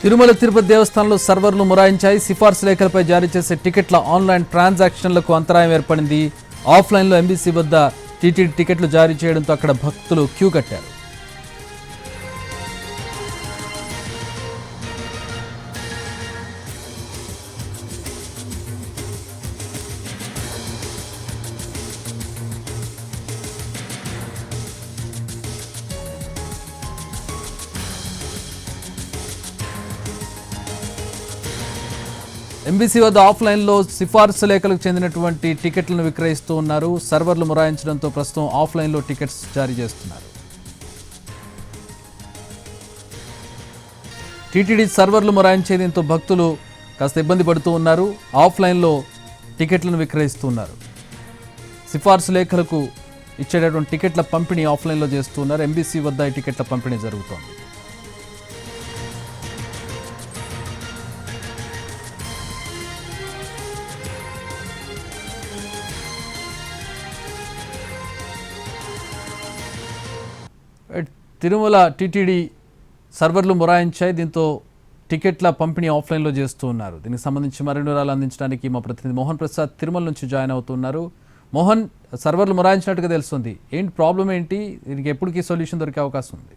తిరుమల తిరుపతి దేవస్థానంలో సర్వర్లు మొరాయించాయి. సిఫార్సు లేఖలపై జారీ చేసే టికెట్ల ఆన్లైన్ ట్రాన్సాక్షన్లకు అంతరాయం ఏర్పడింది. ఆఫ్లైన్లో ఎంబీసీ వద్ద టీటీడీ టికెట్లు జారీ చేయడంతో అక్కడ భక్తులు క్యూ కట్టారు. ఎంబీసీ వద్ద ఆఫ్లైన్లో సిఫార్సు లేఖలకు చెందినటువంటి టికెట్లను విక్రయిస్తూ ఉన్నారు. సర్వర్లు మొరాయించడంతో ప్రస్తుతం ఆఫ్లైన్లో టికెట్స్ జారీ చేస్తున్నారు. టీటీడీ సర్వర్లు మొరాయించే దీంతో భక్తులు కాస్త ఇబ్బంది పడుతూ ఉన్నారు. ఆఫ్లైన్లో టికెట్లను విక్రయిస్తూ ఉన్నారు. సిఫార్సు లేఖలకు ఇచ్చేటటువంటి టికెట్ల పంపిణీ ఆఫ్లైన్లో చేస్తూ ఉన్నారు. ఎంబీసీ వద్ద ఈ టికెట్ల పంపిణీ జరుగుతోంది. తిరుమల టీటీడీ సర్వర్లు మొరాయించాయి. దీంతో టికెట్ల పంపిణీ ఆఫ్లైన్లో చేస్తూ ఉన్నారు. దీనికి సంబంధించి మరిన్ని వివరాలు అందించడానికి మా ప్రతినిధి మోహన్ ప్రసాద్ తిరుమల నుంచి జాయిన్ అవుతున్నారు. మోహన్, సర్వర్లు మొరాయించినట్టుగా తెలుస్తుంది. ఏంటి ప్రాబ్లం ఏంటి? దీనికి ఎప్పటికీ సొల్యూషన్ దొరికే అవకాశం ఉంది?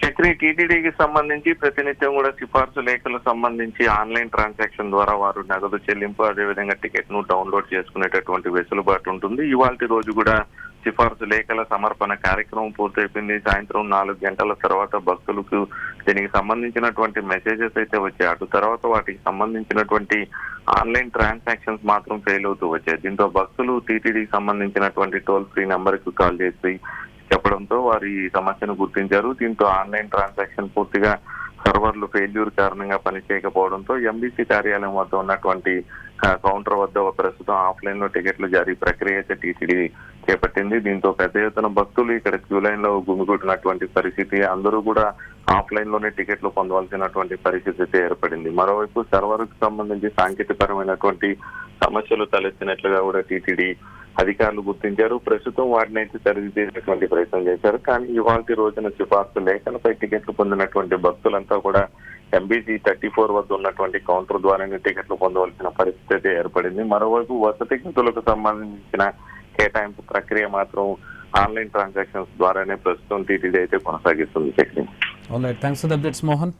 చక్రి, టీటీడీకి సంబంధించి ప్రతినిత్యం కూడా సిఫార్సు లేఖలకు సంబంధించి ఆన్లైన్ ట్రాన్సాక్షన్ ద్వారా వారు నగదు చెల్లింపు అదేవిధంగా టికెట్ ను డౌన్లోడ్ చేసుకునేటటువంటి వెసులుబాటు ఉంటుంది. ఇవాళ రోజు కూడా సిఫార్సు లేఖల సమర్పణ కార్యక్రమం పూర్తయిపోయింది. సాయంత్రం 4 గంటల తర్వాత భక్తులకు దీనికి సంబంధించినటువంటి మెసేజెస్ అయితే వచ్చాయి. అటు తర్వాత వాటికి సంబంధించినటువంటి ఆన్లైన్ ట్రాన్సాక్షన్స్ మాత్రం ఫెయిల్ అవుతూ వచ్చాయి. దీంతో భక్తులు టీటీడీకి సంబంధించినటువంటి టోల్ ఫ్రీ నెంబర్ కు కాల్ చేసి చెప్పడంతో వారు ఈ సమస్యను గుర్తించారు. దీంతో ఆన్లైన్ ట్రాన్సాక్షన్ పూర్తిగా సర్వర్లు ఫెయిల్యూర్ కారణంగా పనిచేయకపోవడంతో ఎంబీసీ కార్యాలయం వద్ద ఉన్నటువంటి కౌంటర్ వద్ద ప్రస్తుతం ఆఫ్లైన్ లో టికెట్లు జారీ ప్రక్రియ అయితే టీటీడీ చేపట్టింది. దీంతో పెద్ద ఎత్తున భక్తులు ఇక్కడ క్యూ లైన్ లో గుమిగొట్టినటువంటి పరిస్థితి, అందరూ కూడా ఆఫ్లైన్ లోనే టికెట్లు పొందవలసినటువంటి పరిస్థితి అయితే ఏర్పడింది. మరోవైపు సర్వర్ కు సంబంధించి సాంకేతికపరమైనటువంటి సమస్యలు తలెత్తినట్లుగా కూడా టీటీడీ అధికారులు గుర్తించారు. ప్రస్తుతం వాటిని అయితే సరిదిద్దేటువంటి ప్రయత్నం చేశారు. కానీ ఇవాళ రోజున సిఫార్సు లేఖలపై టికెట్లు పొందినటువంటి భక్తులంతా కూడా ఎంబీసీ 34 వద్ద ఉన్నటువంటి కౌంటర్ ద్వారానే టికెట్లు పొందవలసిన పరిస్థితి అయితే ఏర్పడింది. మరోవైపు వసతి గదులకు సంబంధించిన కేటాయింపు ప్రక్రియ మాత్రం ఆన్లైన్ ట్రాన్సాక్షన్స్ ద్వారానే ప్రస్తుతం టీటీడీ అయితే కొనసాగిస్తుంది. Thanks for the updates Mohan.